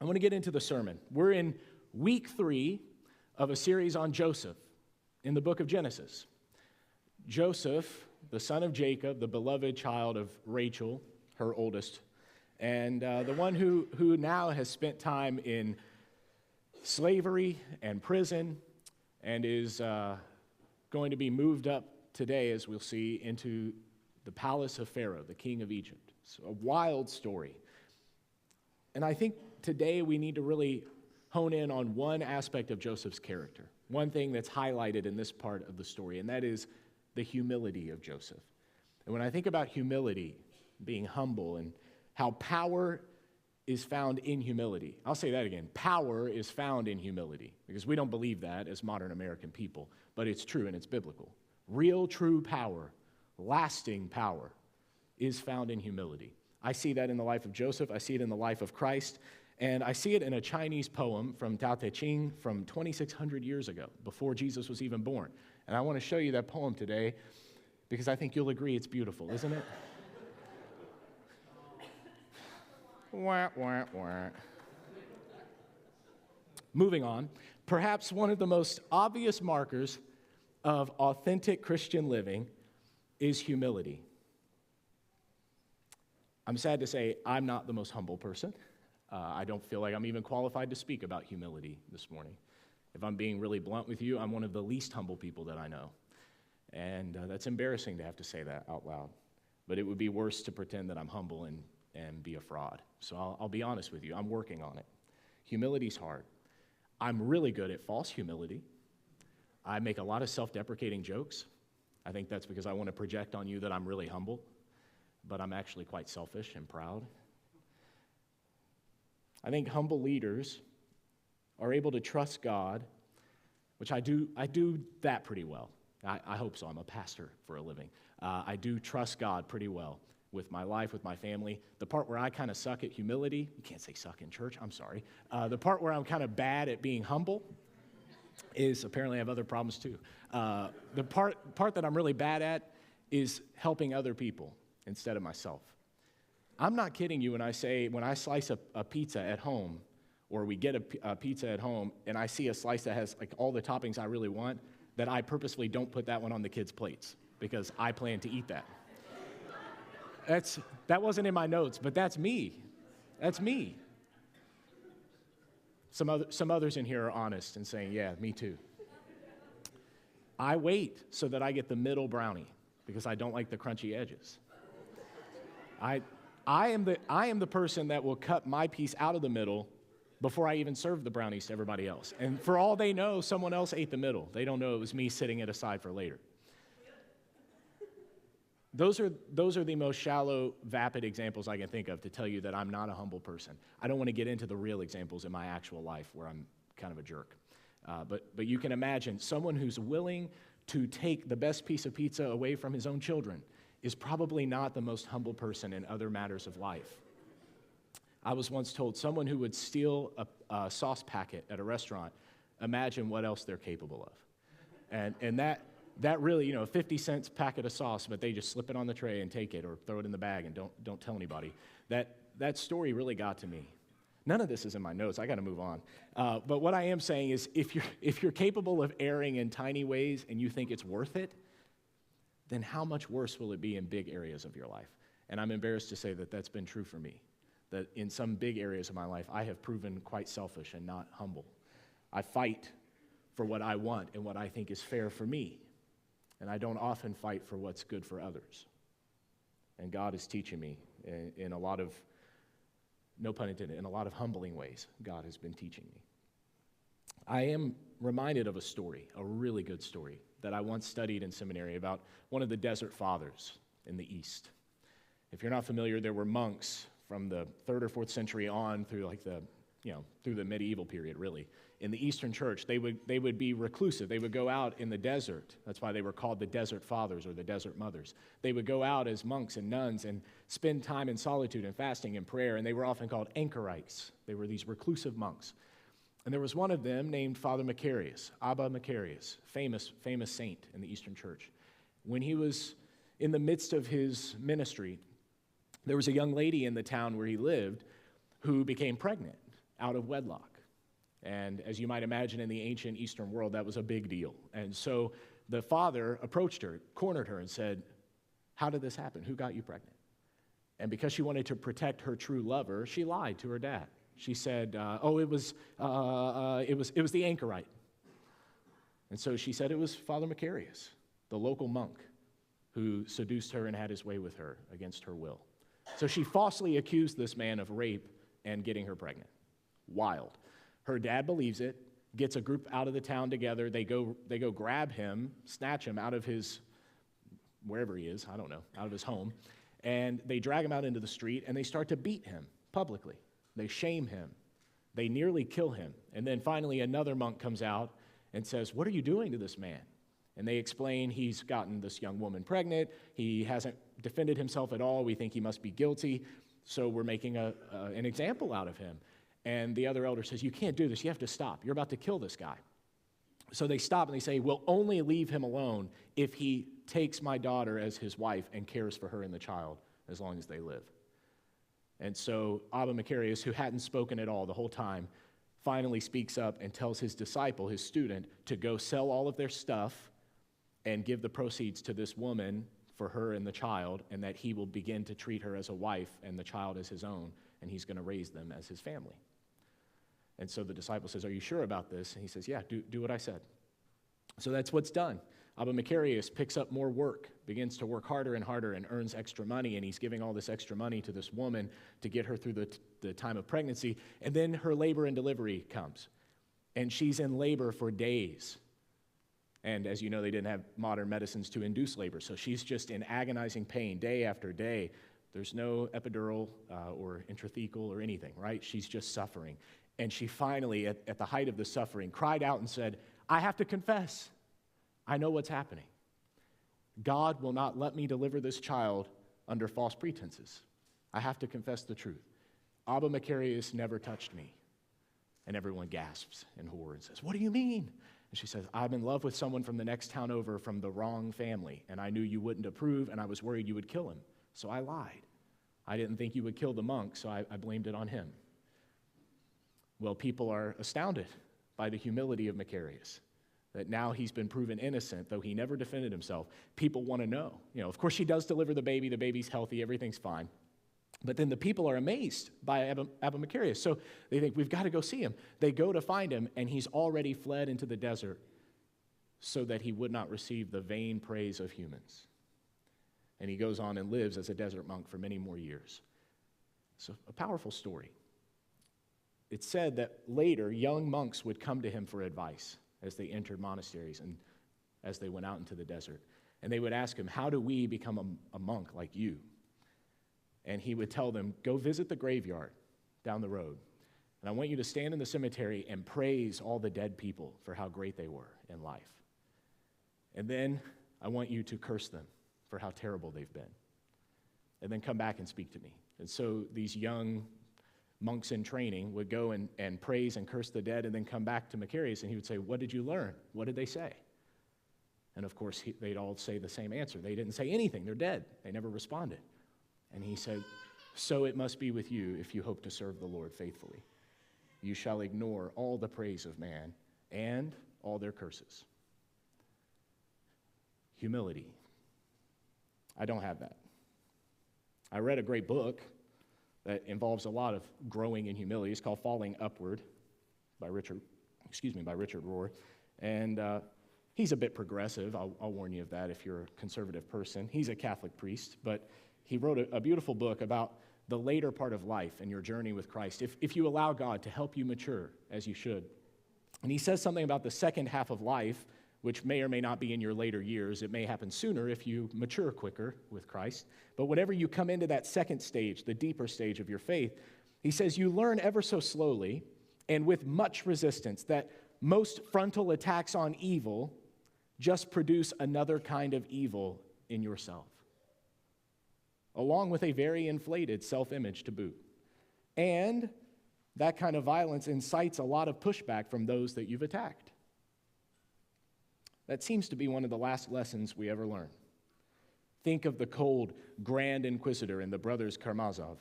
I want to get into the sermon. We're in week 3 of a series on Joseph in the book of Genesis. Joseph, the son of Jacob, the beloved child of Rachel, her oldest, and the one who now has spent time in slavery and prison and is going to be moved up today, as we'll see, into the palace of Pharaoh, the king of Egypt. It's a wild story. And I think today we need to really hone in on one aspect of Joseph's character, one thing that's highlighted in this part of the story, and that is the humility of Joseph. And when I think about humility, being humble, and how power is found in humility, I'll say that again. Power is found in humility, because we don't believe that as modern American people, but it's true and it's biblical. Real, true power, lasting power, is found in humility. I see that in the life of Joseph. I see it in the life of Christ. And I see it in a Chinese poem from Tao Te Ching from 2,600 years ago, before Jesus was even born. And I want to show you that poem today because I think you'll agree it's beautiful, isn't it? Wah, wah, wah. Moving on, perhaps one of the most obvious markers of authentic Christian living is humility. I'm sad to say I'm not the most humble person. I don't feel like I'm even qualified to speak about humility this morning. If I'm being really blunt with you, I'm one of the least humble people that I know. And that's embarrassing to have to say that out loud. But it would be worse to pretend that I'm humble and be a fraud. So I'll be honest with you, I'm working on it. Humility's hard. I'm really good at false humility. I make a lot of self-deprecating jokes. I think that's because I want to project on you that I'm really humble, but I'm actually quite selfish and proud. I think humble leaders are able to trust God, which I do that pretty well. I hope so. I'm a pastor for a living. I do trust God pretty well with my life, with my family. The part where I kind of suck at humility, you can't say suck in church, I'm sorry. The part where I'm kind of bad at being humble is, apparently I have other problems too. The part that I'm really bad at is helping other people instead of myself. I'm not kidding you when I say, when I slice a pizza at home, or we get a pizza at home, and I see a slice that has like all the toppings I really want, that I purposely don't put that one on the kids' plates, because I plan to eat that. That wasn't in my notes, but that's me. That's me. Some others in here are honest and saying, yeah, me too. I wait so that I get the middle brownie, because I don't like the crunchy edges. I am the person that will cut my piece out of the middle before I even serve the brownies to everybody else. And for all they know, someone else ate the middle. They don't know it was me sitting it aside for later. Those are the most shallow, vapid examples I can think of to tell you that I'm not a humble person. I don't want to get into the real examples in my actual life where I'm kind of a jerk. But you can imagine someone who's willing to take the best piece of pizza away from his own children is probably not the most humble person in other matters of life. I was once told someone who would steal a sauce packet at a restaurant, imagine what else they're capable of. And that really, 50 cents packet of sauce, but they just slip it on the tray and take it, or throw it in the bag and don't tell anybody. That story really got to me. None of this is in my notes. I got to move on. But what I am saying is, if you're capable of erring in tiny ways and you think it's worth it, then how much worse will it be in big areas of your life? And I'm embarrassed to say that that's been true for me, that in some big areas of my life, I have proven quite selfish and not humble. I fight for what I want and what I think is fair for me, and I don't often fight for what's good for others. And God is teaching me in a lot of, no pun intended, in a lot of humbling ways, God has been teaching me. I am reminded of a story, a really good story, that I once studied in seminary about one of the desert fathers in the East. If you're not familiar, there were monks from the 3rd or 4th century on through through the medieval period, really. In the Eastern Church, they would be reclusive. They would go out in the desert. That's why they were called the Desert Fathers or the Desert Mothers. They would go out as monks and nuns and spend time in solitude and fasting and prayer, and they were often called anchorites. They were these reclusive monks. And there was one of them named Father Macarius, Abba Macarius, famous saint in the Eastern Church. When he was in the midst of his ministry, there was a young lady in the town where he lived who became pregnant. out of wedlock. And as you might imagine, in the ancient Eastern world, that was a big deal. And so the father approached her, cornered her, and said, "How did this happen? Who got you pregnant?" And because she wanted to protect her true lover, she lied to her dad. She said, it was the anchorite. And so she said it was Father Macarius, the local monk, who seduced her and had his way with her against her will. So she falsely accused this man of rape and getting her pregnant. Wild. Her dad believes it, gets a group out of the town together. They go grab him, snatch him out of his, wherever he is, I don't know, out of his home, and they drag him out into the street, and they start to beat him publicly. They shame him. They nearly kill him. And then finally another monk comes out and says, "What are you doing to this man?" And they explain he's gotten this young woman pregnant. He hasn't defended himself at all. We think he must be guilty, so we're making an example out of him. And the other elder says, "You can't do this. You have to stop. You're about to kill this guy." So they stop and they say, "We'll only leave him alone if he takes my daughter as his wife and cares for her and the child as long as they live." And so Abba Macarius, who hadn't spoken at all the whole time, finally speaks up and tells his disciple, his student, to go sell all of their stuff and give the proceeds to this woman for her and the child, and that he will begin to treat her as a wife and the child as his own, and he's going to raise them as his family. And so the disciple says, "Are you sure about this?" And he says, "Yeah, do what I said." So that's what's done. Abba Macarius picks up more work, begins to work harder and harder, and earns extra money, and he's giving all this extra money to this woman to get her through the time of pregnancy. And then her labor and delivery comes, and she's in labor for days. And as you know, they didn't have modern medicines to induce labor, so she's just in agonizing pain day after day. There's no epidural or intrathecal or anything, right? She's just suffering. And she finally, at the height of the suffering, cried out and said, "I have to confess. I know what's happening. God will not let me deliver this child under false pretenses. I have to confess the truth. Abba Macarius never touched me." And everyone gasps in horror and says, "What do you mean?" And she says, "I'm in love with someone from the next town over from the wrong family, and I knew you wouldn't approve, and I was worried you would kill him. So I lied. I didn't think you would kill the monk, so I blamed it on him." Well, people are astounded by the humility of Macarius, that now he's been proven innocent, though he never defended himself. People want to know. Of course, she does deliver the baby's healthy, everything's fine. But then the people are amazed by Abba Macarius, so they think, "We've got to go see him." They go to find him, and he's already fled into the desert so that he would not receive the vain praise of humans. And he goes on and lives as a desert monk for many more years. So a powerful story. It's said that later, young monks would come to him for advice as they entered monasteries and as they went out into the desert. And they would ask him, "How do we become a monk like you?" And he would tell them, "Go visit the graveyard down the road. And I want you to stand in the cemetery and praise all the dead people for how great they were in life. And then I want you to curse them for how terrible they've been. And then come back and speak to me." And so these young monks in training would go and praise and curse the dead and then come back to Macarius, and he would say, "What did you learn? What did they say?" And of course, they'd all say the same answer. They didn't say anything. They're dead. They never responded. And he said, "So it must be with you if you hope to serve the Lord faithfully. You shall ignore all the praise of man and all their curses." Humility. I don't have that. I read a great book that involves a lot of growing in humility. It's called Falling Upward by Richard Rohr. And he's a bit progressive. I'll warn you of that if you're a conservative person. He's a Catholic priest, but he wrote a beautiful book about the later part of life and your journey with Christ, if you allow God to help you mature as you should. And he says something about the second half of life, which may or may not be in your later years. It may happen sooner if you mature quicker with Christ. But whenever you come into that second stage, the deeper stage of your faith, he says you learn ever so slowly and with much resistance that most frontal attacks on evil just produce another kind of evil in yourself, along with a very inflated self-image to boot. And that kind of violence incites a lot of pushback from those that you've attacked. That seems to be one of the last lessons we ever learn. Think of the cold Grand Inquisitor and the brothers Karamazov.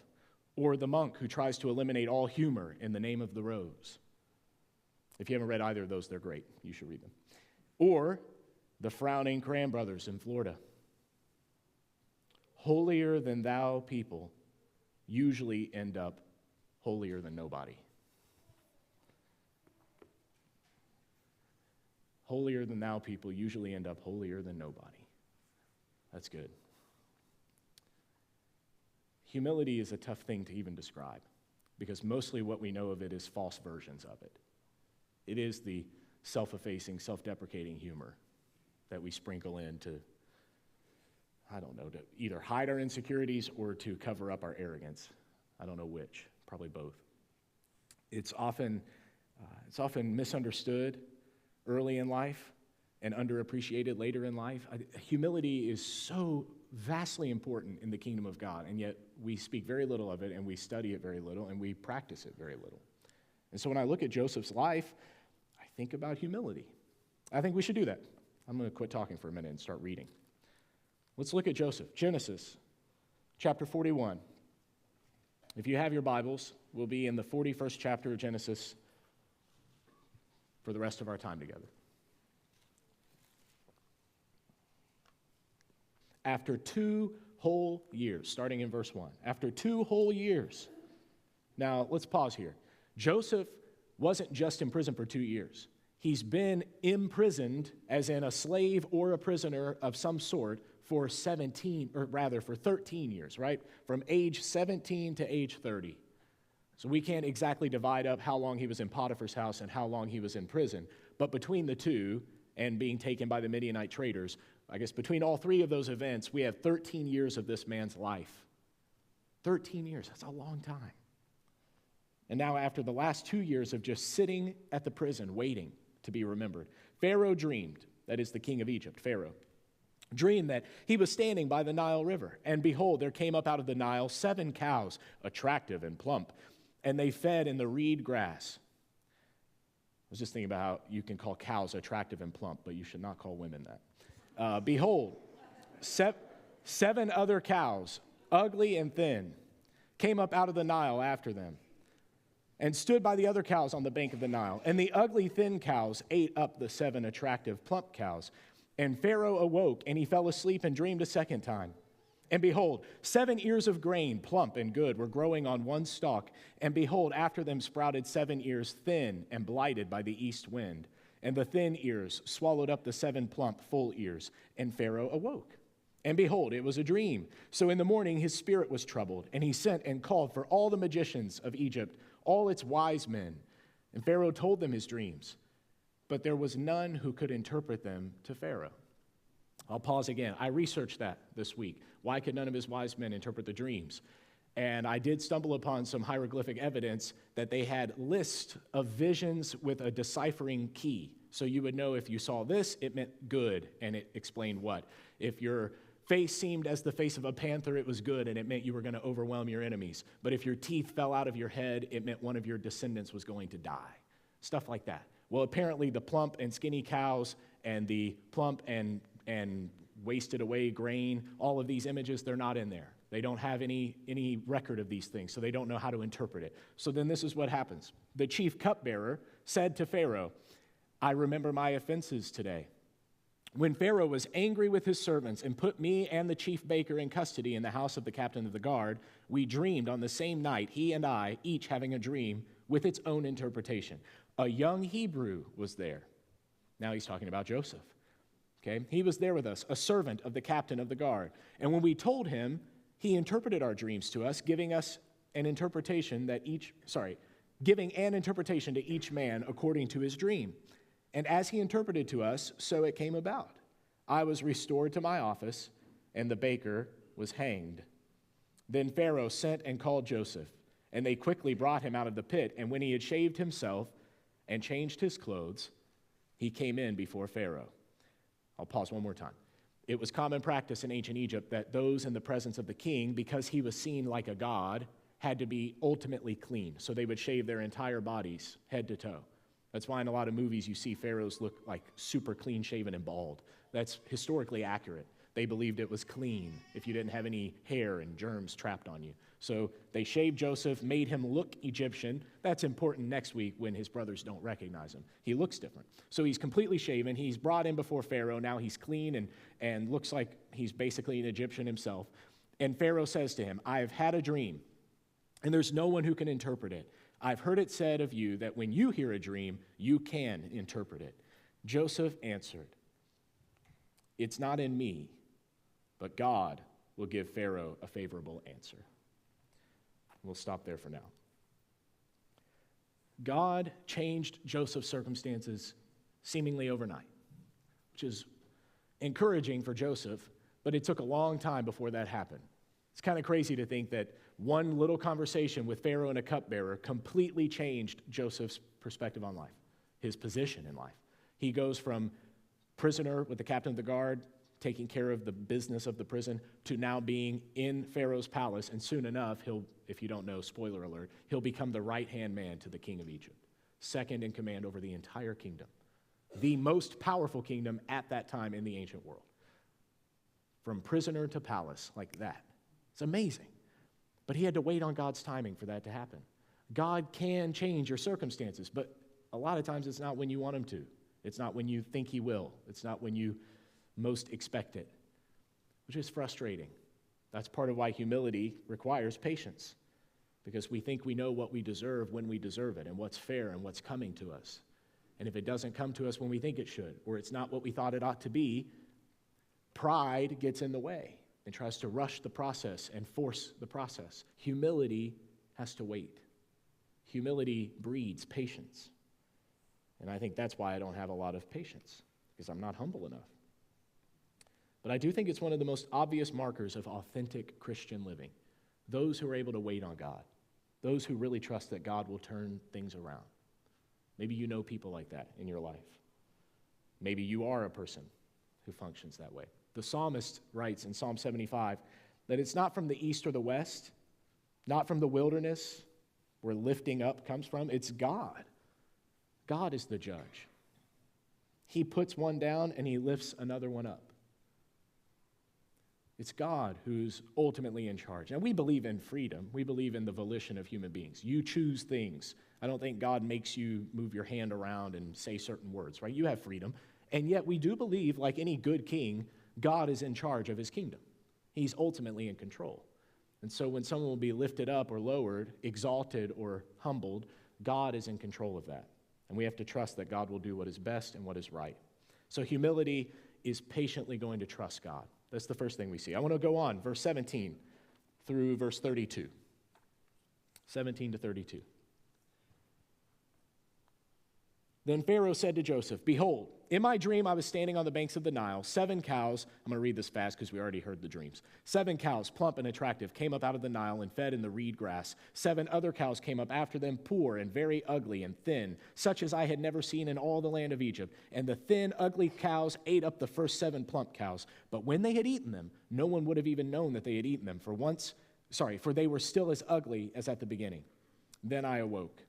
or the monk who tries to eliminate all humor in the name of the rose. If you haven't read either of those, they're great. You should read them. Or the frowning Cram brothers in Florida. Holier than thou people usually end up holier than nobody. Holier than thou people usually end up holier than nobody. That's good. Humility is a tough thing to even describe because mostly what we know of it is false versions of it. It is the self-effacing, self-deprecating humor that we sprinkle in to, to either hide our insecurities or to cover up our arrogance. I don't know which, probably both. It's often misunderstood early in life and underappreciated later in life. Humility is so vastly important in the kingdom of God, and yet we speak very little of it, and we study it very little, and we practice it very little. And so when I look at Joseph's life, I think about humility. I think we should do that. I'm going to quit talking for a minute and start reading. Let's look at Joseph. Genesis chapter 41. If you have your Bibles, we'll be in the 41st chapter of Genesis for the rest of our time together. After 2 whole years, starting in verse 1, after 2 whole years. Now, let's pause here. Joseph wasn't just in prison for 2 years. He's been imprisoned, as in a slave or a prisoner of some sort, for 13 years, right? From age 17 to age 30. So we can't exactly divide up how long he was in Potiphar's house and how long he was in prison. But between the two and being taken by the Midianite traders, I guess between all 3 of those events, we have 13 years of this man's life. 13 years, that's a long time. And now after the last 2 years of just sitting at the prison waiting to be remembered, Pharaoh dreamed, that is the king of Egypt, Pharaoh, dreamed that he was standing by the Nile River. And behold, there came up out of the Nile 7 cows, attractive and plump, and they fed in the reed grass. I was just thinking about how you can call cows attractive and plump, but you should not call women that. Behold, 7 other cows, ugly and thin, came up out of the Nile after them, and stood by the other cows on the bank of the Nile. And the ugly, thin cows ate up the 7 attractive, plump cows. And Pharaoh awoke, and he fell asleep and dreamed a second time. And behold, 7 ears of grain, plump and good, were growing on one stalk. And behold, after them sprouted 7 ears, thin and blighted by the east wind. And the thin ears swallowed up the 7 plump, full ears. And Pharaoh awoke. And behold, it was a dream. So in the morning his spirit was troubled, and he sent and called for all the magicians of Egypt, all its wise men. And Pharaoh told them his dreams, but there was none who could interpret them to Pharaoh. I'll pause again. I researched that this week. Why could none of his wise men interpret the dreams? And I did stumble upon some hieroglyphic evidence that they had lists of visions with a deciphering key. So you would know if you saw this, it meant good, and it explained what. If your face seemed as the face of a panther, it was good, and it meant you were going to overwhelm your enemies. But if your teeth fell out of your head, it meant one of your descendants was going to die. Stuff like that. Well, apparently the plump and skinny cows and the plump and wasted away grain, all of these images, they're not in there. They don't have any record of these things, so they don't know how to interpret it. So then this is what happens. The chief cupbearer said to Pharaoh, I remember my offenses today. When Pharaoh was angry with his servants and put me and the chief baker in custody in the house of the captain of the guard, we dreamed on the same night, he and I, each having a dream with its own interpretation. A young Hebrew was there. Now he's talking about Joseph. Okay, he was there with us, a servant of the captain of the guard. And when we told him, he interpreted our dreams to us, giving an interpretation to each man according to his dream. And as he interpreted to us, so it came about. I was restored to my office, and the baker was hanged. Then Pharaoh sent and called Joseph, and they quickly brought him out of the pit. And when he had shaved himself and changed his clothes, he came in before Pharaoh. I'll pause one more time. It was common practice in ancient Egypt that those in the presence of the king, because he was seen like a god, had to be ultimately clean. So they would shave their entire bodies, head to toe. That's why in a lot of movies you see pharaohs look like super clean shaven and bald. That's historically accurate. They believed it was clean if you didn't have any hair and germs trapped on you. So they shaved Joseph, made him look Egyptian. That's important next week when his brothers don't recognize him. He looks different. So he's completely shaven. He's brought in before Pharaoh. Now he's clean and looks like he's basically an Egyptian himself. And Pharaoh says to him, I have had a dream, and there's no one who can interpret it. I've heard it said of you that when you hear a dream, you can interpret it. Joseph answered, it's not in me, but God will give Pharaoh a favorable answer. We'll stop there for now. God changed Joseph's circumstances seemingly overnight, which is encouraging for Joseph, but it took a long time before that happened. It's kind of crazy to think that one little conversation with Pharaoh and a cupbearer completely changed Joseph's perspective on life, his position in life. He goes from prisoner with the captain of the guard, taking care of the business of the prison, to now being in Pharaoh's palace, and soon enough, he'll, if you don't know, spoiler alert, he'll become the right-hand man to the king of Egypt, second in command over the entire kingdom, the most powerful kingdom at that time in the ancient world. From prisoner to palace, like that. It's amazing. But he had to wait on God's timing for that to happen. God can change your circumstances, but a lot of times it's not when you want him to. It's not when you think he will. It's not when you most expect it, which is frustrating. That's part of why humility requires patience, because we think we know what we deserve when we deserve it and what's fair and what's coming to us. And if it doesn't come to us when we think it should, or it's not what we thought it ought to be, pride gets in the way and tries to rush the process and force the process. Humility has to wait. Humility breeds patience. And I think that's why I don't have a lot of patience, because I'm not humble enough. But I do think it's one of the most obvious markers of authentic Christian living. Those who are able to wait on God. Those who really trust that God will turn things around. Maybe you know people like that in your life. Maybe you are a person who functions that way. The psalmist writes in Psalm 75 that it's not from the east or the west, not from the wilderness where lifting up comes from. It's God. God is the judge. He puts one down and he lifts another one up. It's God who's ultimately in charge. And we believe in freedom. We believe in the volition of human beings. You choose things. I don't think God makes you move your hand around and say certain words, right? You have freedom. And yet we do believe, like any good king, God is in charge of his kingdom. He's ultimately in control. And so when someone will be lifted up or lowered, exalted or humbled, God is in control of that. And we have to trust that God will do what is best and what is right. So humility is patiently going to trust God. That's the first thing we see. I want to go on, verse 17 through verse 32. 17 to 32. Then Pharaoh said to Joseph, behold, in my dream I was standing on the banks of the Nile. 7 cows, I'm going to read this fast because we already heard the dreams. 7 cows, plump and attractive, came up out of the Nile and fed in the reed grass. 7 other cows came up after them, poor and very ugly and thin, such as I had never seen in all the land of Egypt. And the thin, ugly cows ate up the first 7 plump cows. But when they had eaten them, no one would have even known that they had eaten them, for they were still as ugly as at the beginning. Then I awoke.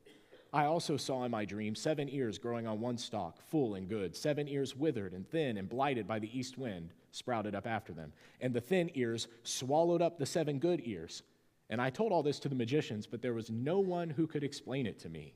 I also saw in my dream 7 ears growing on one stalk, full and good. 7 ears withered and thin and blighted by the east wind sprouted up after them. And the thin ears swallowed up the 7 good ears. And I told all this to the magicians, but there was no one who could explain it to me.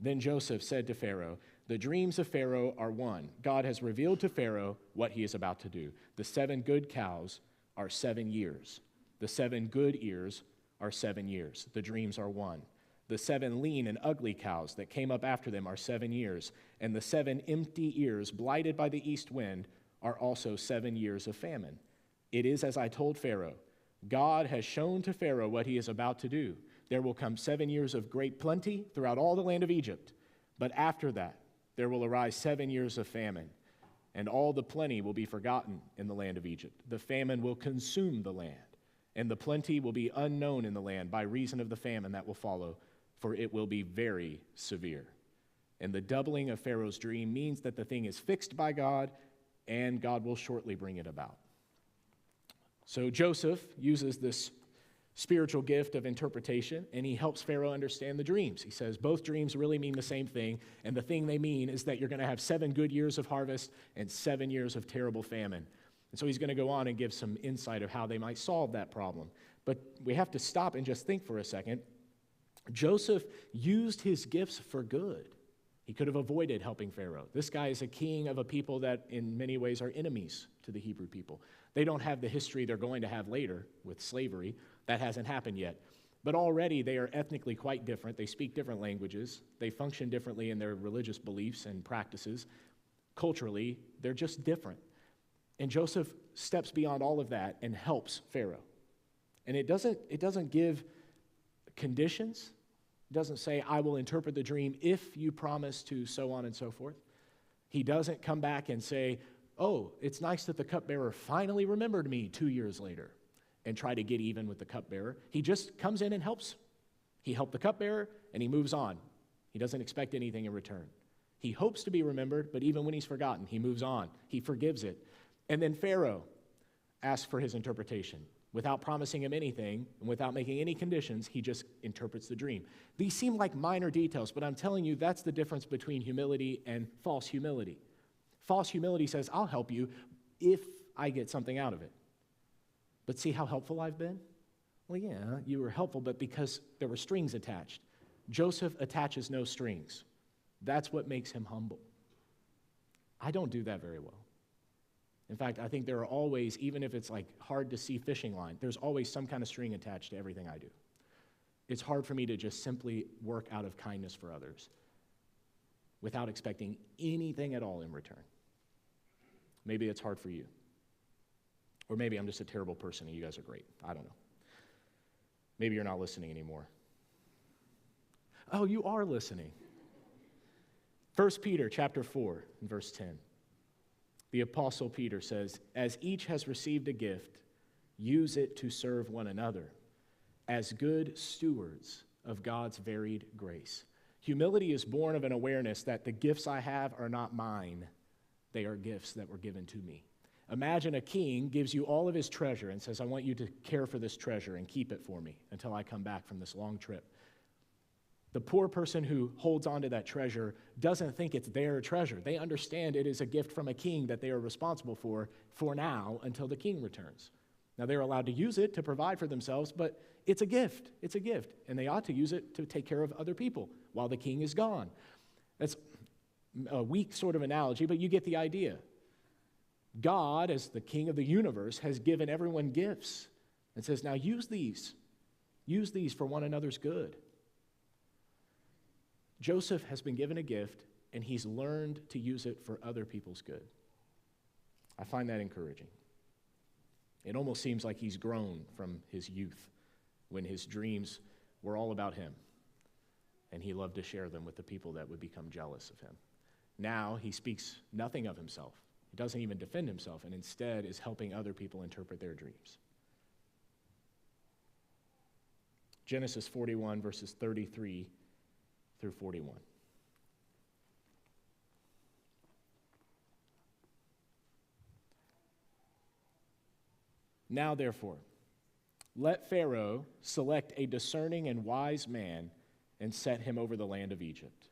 Then Joseph said to Pharaoh, the dreams of Pharaoh are one. God has revealed to Pharaoh what he is about to do. The 7 good cows are 7 years. The 7 good ears are 7 years. The dreams are one. The 7 lean and ugly cows that came up after them are 7 years, and the 7 empty ears, blighted by the east wind, are also 7 years of famine. It is as I told Pharaoh. God has shown to Pharaoh what he is about to do. There will come 7 years of great plenty throughout all the land of Egypt, but after that there will arise 7 years of famine, and all the plenty will be forgotten in the land of Egypt. The famine will consume the land, and the plenty will be unknown in the land by reason of the famine that will follow, for it will be very severe. And the doubling of Pharaoh's dream means that the thing is fixed by God, and God will shortly bring it about. So Joseph uses this spiritual gift of interpretation, and he helps Pharaoh understand the dreams. He says both dreams really mean the same thing, and the thing they mean is that you're going to have 7 good years of harvest and 7 years of terrible famine. And so he's going to go on and give some insight of how they might solve that problem. But we have to stop and just think for a second. Joseph used his gifts for good. He could have avoided helping Pharaoh. This guy is a king of a people that in many ways are enemies to the Hebrew people. They don't have the history they're going to have later with slavery. That hasn't happened yet. But already they are ethnically quite different. They speak different languages. They function differently in their religious beliefs and practices. Culturally, they're just different. And Joseph steps beyond all of that and helps Pharaoh. And it doesn't give conditions. It doesn't say, I will interpret the dream if you promise to so on and so forth. He doesn't come back and say, oh, it's nice that the cupbearer finally remembered me 2 years later and try to get even with the cupbearer. He just comes in and helps. He helped the cupbearer and he moves on. He doesn't expect anything in return. He hopes to be remembered, but even when he's forgotten, he moves on. He forgives it. And then Pharaoh asks for his interpretation. Without promising him anything and without making any conditions, he just interprets the dream. These seem like minor details, but I'm telling you that's the difference between humility and false humility. False humility says, I'll help you if I get something out of it. But see how helpful I've been? Well, yeah, you were helpful, but because there were strings attached. Joseph attaches no strings. That's what makes him humble. I don't do that very well. In fact, I think there are always, even if it's like hard to see fishing line, there's always some kind of string attached to everything I do. It's hard for me to just simply work out of kindness for others without expecting anything at all in return. Maybe it's hard for you. Or maybe I'm just a terrible person and you guys are great. I don't know. Maybe you're not listening anymore. Oh, you are listening. 1 Peter chapter 4 and verse 10. The Apostle Peter says, as each has received a gift, use it to serve one another as good stewards of God's varied grace. Humility is born of an awareness that the gifts I have are not mine. They are gifts that were given to me. Imagine a king gives you all of his treasure and says, I want you to care for this treasure and keep it for me until I come back from this long trip. The poor person who holds on to that treasure doesn't think it's their treasure. They understand it is a gift from a king that they are responsible for now until the king returns. Now, they're allowed to use it to provide for themselves, but it's a gift. It's a gift, and they ought to use it to take care of other people while the king is gone. That's a weak sort of analogy, but you get the idea. God, as the king of the universe, has given everyone gifts and says, now use these. Use these for one another's good. Joseph has been given a gift, and he's learned to use it for other people's good. I find that encouraging. It almost seems like he's grown from his youth when his dreams were all about him, and he loved to share them with the people that would become jealous of him. Now he speaks nothing of himself. He doesn't even defend himself, and instead is helping other people interpret their dreams. Genesis 41, verses 33 through 41. Now, therefore, let Pharaoh select a discerning and wise man and set him over the land of Egypt.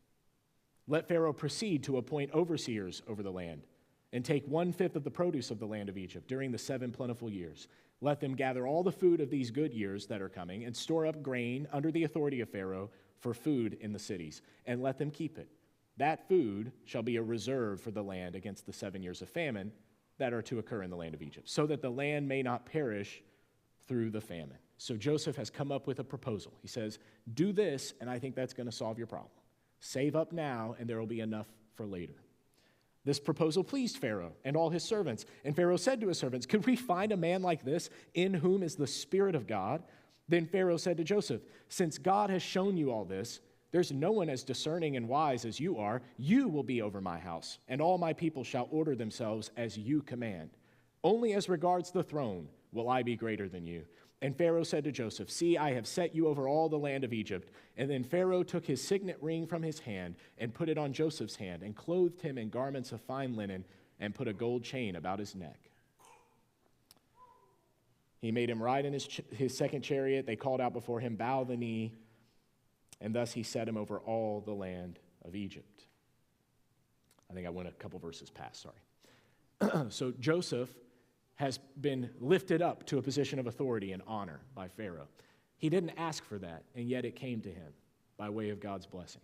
Let Pharaoh proceed to appoint overseers over the land and take 1/5 of the produce of the land of Egypt during the 7 plentiful years. Let them gather all the food of these good years that are coming and store up grain under the authority of Pharaoh for food in the cities, and let them keep it. That food shall be a reserve for the land against the 7 years of famine that are to occur in the land of Egypt, so that the land may not perish through the famine. So Joseph has come up with a proposal. He says, do this, and I think that's going to solve your problem. Save up now, and there will be enough for later. This proposal pleased Pharaoh and all his servants. And Pharaoh said to his servants, could we find a man like this in whom is the Spirit of God? Then Pharaoh said to Joseph, since God has shown you all this, there's no one as discerning and wise as you are. You will be over my house, and all my people shall order themselves as you command. Only as regards the throne will I be greater than you. And Pharaoh said to Joseph, see, I have set you over all the land of Egypt. And then Pharaoh took his signet ring from his hand and put it on Joseph's hand and clothed him in garments of fine linen and put a gold chain about his neck. He made him ride in his second chariot. They called out before him, bow the knee. And thus he set him over all the land of Egypt. I think I went a couple verses past, sorry. So Joseph has been lifted up to a position of authority and honor by Pharaoh. He didn't ask for that, and yet it came to him by way of God's blessing.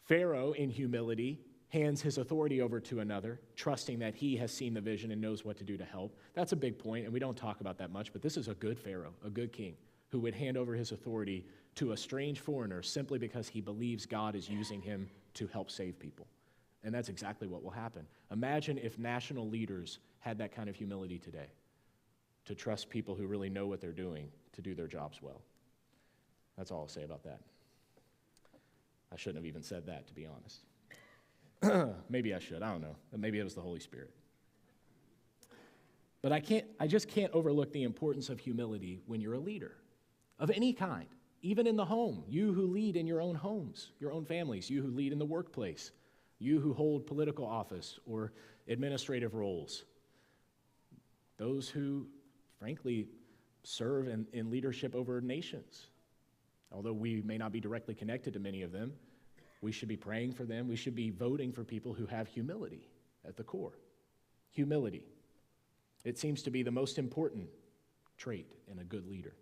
Pharaoh, in humility, hands his authority over to another, trusting that he has seen the vision and knows what to do to help. That's a big point, and we don't talk about that much, but this is a good Pharaoh, a good king, who would hand over his authority to a strange foreigner simply because he believes God is using him to help save people. And that's exactly what will happen. Imagine if national leaders had that kind of humility today, to trust people who really know what they're doing to do their jobs well. That's all I'll say about that. I shouldn't have even said that, to be honest. Maybe I should, I don't know. Maybe it was the Holy Spirit. But I just can't overlook the importance of humility when you're a leader of any kind, even in the home. You who lead in your own homes, your own families, you who lead in the workplace, you who hold political office or administrative roles, those who, frankly, serve in leadership over nations. Although we may not be directly connected to many of them, we should be praying for them. We should be voting for people who have humility at the core. Humility. It seems to be the most important trait in a good leader.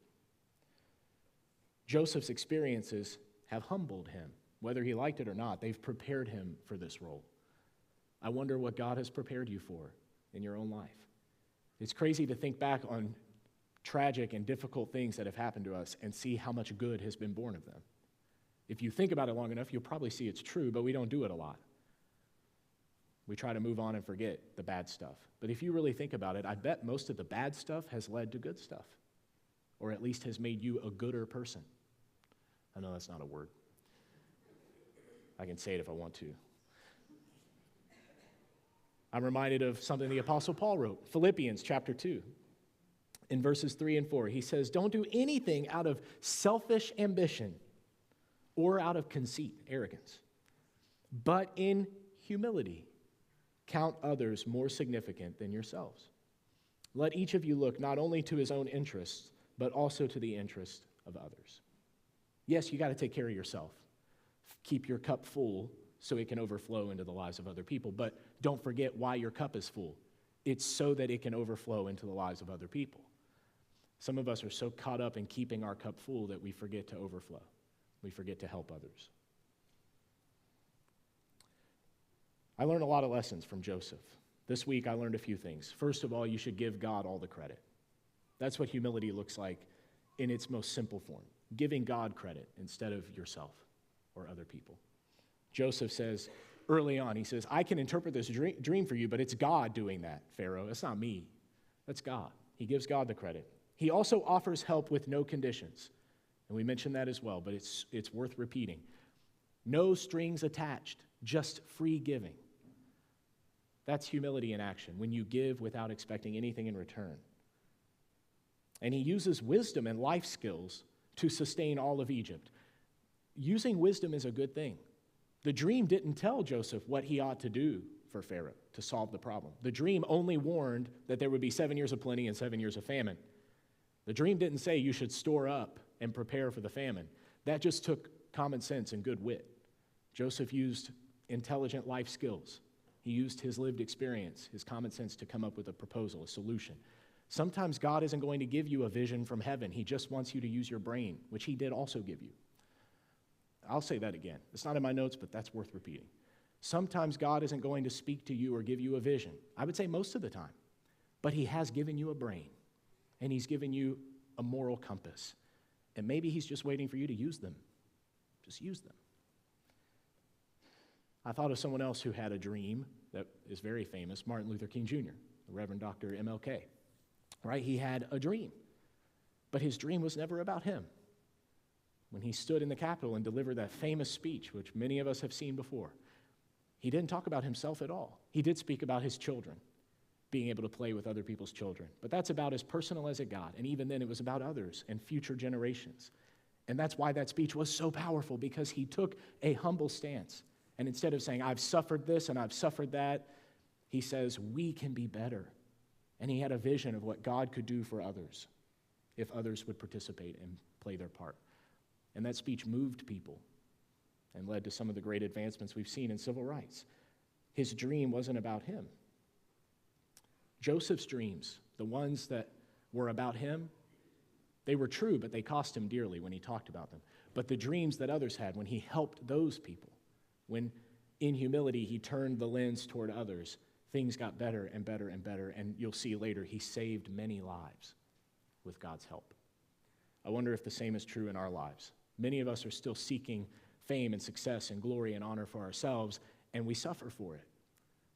Joseph's experiences have humbled him. Whether he liked it or not, they've prepared him for this role. I wonder what God has prepared you for in your own life. It's crazy to think back on tragic and difficult things that have happened to us and see how much good has been born of them. If you think about it long enough, you'll probably see it's true, but we don't do it a lot. We try to move on and forget the bad stuff. But if you really think about it, I bet most of the bad stuff has led to good stuff, or at least has made you a gooder person. I know that's not a word. I can say it if I want to. I'm reminded of something the Apostle Paul wrote, Philippians chapter 2. In verses 3 and 4, he says, "Don't do anything out of selfish ambition or out of conceit, arrogance, but in humility count others more significant than yourselves. Let each of you look not only to his own interests, but also to the interest of others." Yes, you got to take care of yourself. Keep your cup full so it can overflow into the lives of other people, but don't forget why your cup is full. It's so that it can overflow into the lives of other people. Some of us are so caught up in keeping our cup full that we forget to overflow. We forget to help others. I learned a lot of lessons from Joseph. This week I learned a few things. First of all, you should give God all the credit. That's what humility looks like in its most simple form, giving God credit instead of yourself or other people. Joseph says early on, he says, "I can interpret this dream for you, but it's God doing that, Pharaoh. It's not me. That's God." He gives God the credit. He also offers help with no conditions. And we mentioned that as well, but it's worth repeating. No strings attached, just free giving. That's humility in action, when you give without expecting anything in return. And he uses wisdom and life skills to sustain all of Egypt. Using wisdom is a good thing. The dream didn't tell Joseph what he ought to do for Pharaoh to solve the problem. The dream only warned that there would be 7 years of plenty and 7 years of famine. The dream didn't say you should store up and prepare for the famine. That just took common sense and good wit. Joseph used intelligent life skills. He used his lived experience, his common sense to come up with a proposal, a solution. Sometimes God isn't going to give you a vision from heaven. He just wants you to use your brain, which he did also give you. I'll say that again. It's not in my notes, but that's worth repeating. Sometimes God isn't going to speak to you or give you a vision. I would say most of the time. But he has given you a brain, and he's given you a moral compass. And maybe he's just waiting for you to use them. Just use them. I thought of someone else who had a dream that is very famous, Martin Luther King Jr., the Reverend Dr. MLK. Right? He had a dream, but his dream was never about him. When he stood in the Capitol and delivered that famous speech, which many of us have seen before, he didn't talk about himself at all. He did speak about his children, being able to play with other people's children. But that's about as personal as it got. And even then, it was about others and future generations. And that's why that speech was so powerful, because he took a humble stance. And instead of saying, "I've suffered this and I've suffered that," he says, "We can be better." And he had a vision of what God could do for others if others would participate and play their part. And that speech moved people and led to some of the great advancements we've seen in civil rights. His dream wasn't about him. Joseph's dreams, the ones that were about him, they were true, but they cost him dearly when he talked about them. But the dreams that others had, when he helped those people, when in humility he turned the lens toward others, things got better and better and better, and you'll see later he saved many lives with God's help. I wonder if the same is true in our lives. Many of us are still seeking fame and success and glory and honor for ourselves, and we suffer for it.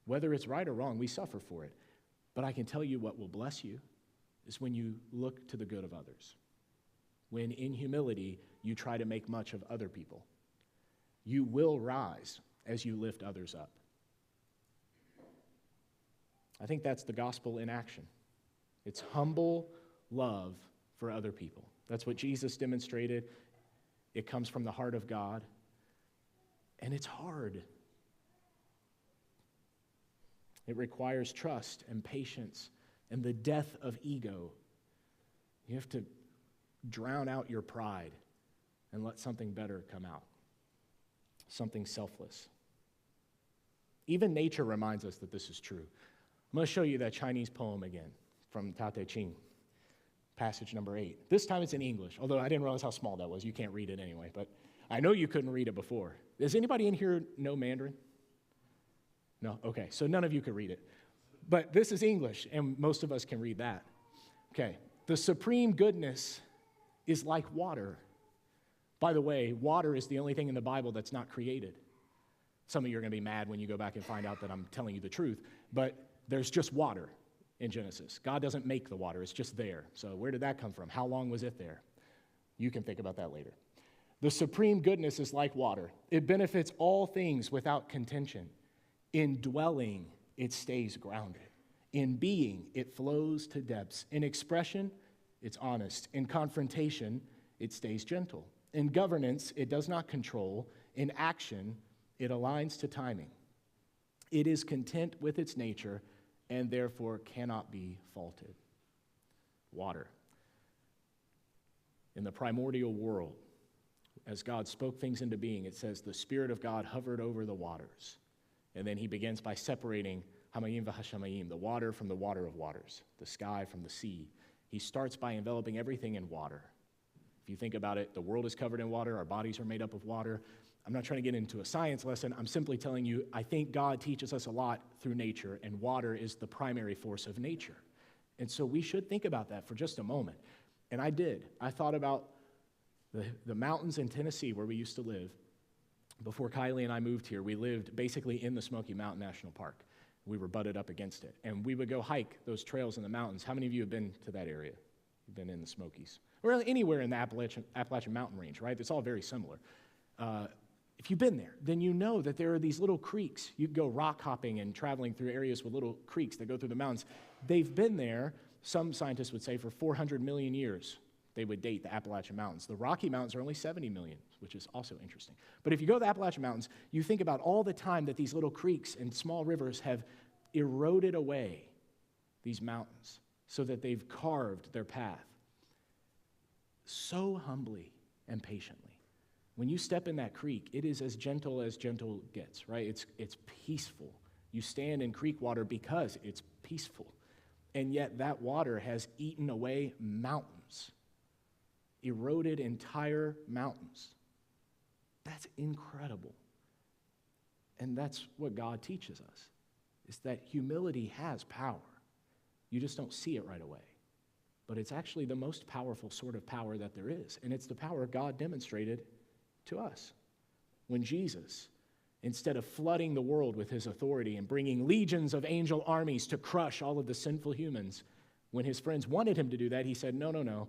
Whether it's right or wrong, we suffer for it. But I can tell you what will bless you is when you look to the good of others. When in humility you try to make much of other people. You will rise as you lift others up. I think that's the gospel in action. It's humble love for other people. That's what Jesus demonstrated. It comes from the heart of God. And it's hard. It requires trust and patience and the death of ego. You have to drown out your pride and let something better come out, something selfless. Even nature reminds us that this is true. I'm going to show you that Chinese poem again from Tao Te Ching, passage number 8. This time it's in English, although I didn't realize how small that was. You can't read it anyway, but I know you couldn't read it before. Does anybody in here know Mandarin? No? Okay, so none of you could read it. But this is English, and most of us can read that. Okay, the supreme goodness is like water. By the way, water is the only thing in the Bible that's not created. Some of you are going to be mad when you go back and find out that I'm telling you the truth, but there's just water in Genesis. God doesn't make the water, it's just there. So where did that come from? How long was it there? You can think about that later. The supreme goodness is like water. It benefits all things without contention. In dwelling, it stays grounded. In being, it flows to depths. In expression, it's honest. In confrontation, it stays gentle. In governance, it does not control. In action, it aligns to timing. It is content with its nature and therefore cannot be faulted. Water. In the primordial world, as God spoke things into being, it says the Spirit of God hovered over the waters. And then he begins by separating Hamayim v'Hashamayim, the water from the water of waters, the sky from the sea. He starts by enveloping everything in water. If you think about it, the world is covered in water, our bodies are made up of water. I'm not trying to get into a science lesson. I'm simply telling you, I think God teaches us a lot through nature, and water is the primary force of nature. And so we should think about that for just a moment. And I did. I thought about the mountains in Tennessee where we used to live. Before Kylie and I moved here, we lived basically in the Smoky Mountain National Park. We were butted up against it. And we would go hike those trails in the mountains. How many of you have been to that area? You've been in the Smokies. Or anywhere in the Appalachian Mountain Range, right? It's all very similar. If you've been there, then you know that there are these little creeks. You go rock hopping and traveling through areas with little creeks that go through the mountains. They've been there, some scientists would say, for 400 million years. They would date the Appalachian Mountains. The Rocky Mountains are only 70 million, which is also interesting. But if you go to the Appalachian Mountains, you think about all the time that these little creeks and small rivers have eroded away these mountains so that they've carved their path so humbly and patiently. When you step in that creek, it is as gentle gets, right? It's peaceful. You stand in creek water because it's peaceful. And yet that water has eaten away mountains, eroded entire mountains. That's incredible. And that's what God teaches us, is that humility has power. You just don't see it right away. But it's actually the most powerful sort of power that there is. And it's the power God demonstrated to us. When Jesus, instead of flooding the world with his authority and bringing legions of angel armies to crush all of the sinful humans, when his friends wanted him to do that, he said, no,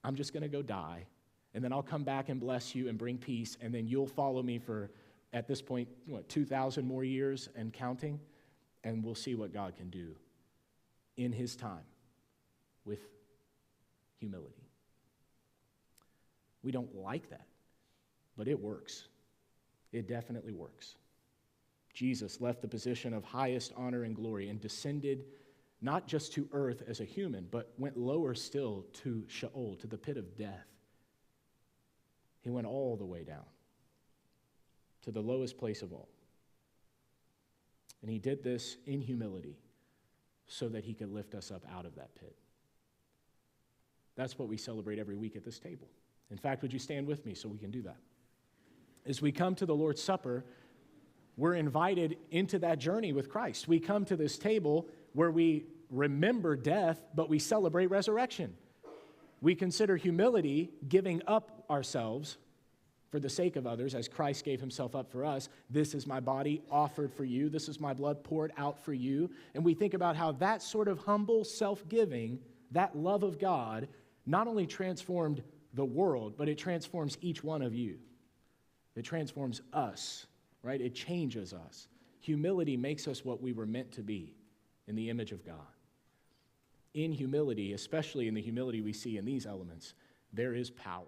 I'm just going to go die, and then I'll come back and bless you and bring peace, and then you'll follow me for, at this point, 2,000 more years and counting, and we'll see what God can do in his time with humility. We don't like that, but it works. It definitely works. Jesus left the position of highest honor and glory and descended not just to earth as a human, but went lower still to Sheol, to the pit of death. He went all the way down to the lowest place of all. And he did this in humility so that he could lift us up out of that pit. That's what we celebrate every week at this table. In fact, would you stand with me so we can do that? As we come to the Lord's Supper, we're invited into that journey with Christ. We come to this table where we remember death, but we celebrate resurrection. We consider humility, giving up ourselves for the sake of others, as Christ gave himself up for us. This is my body offered for you. This is my blood poured out for you. And we think about how that sort of humble self-giving, that love of God, not only transformed the world, but it transforms each one of you. It transforms us, right? It changes us. Humility makes us what we were meant to be in the image of God. In humility, especially in the humility we see in these elements, there is power.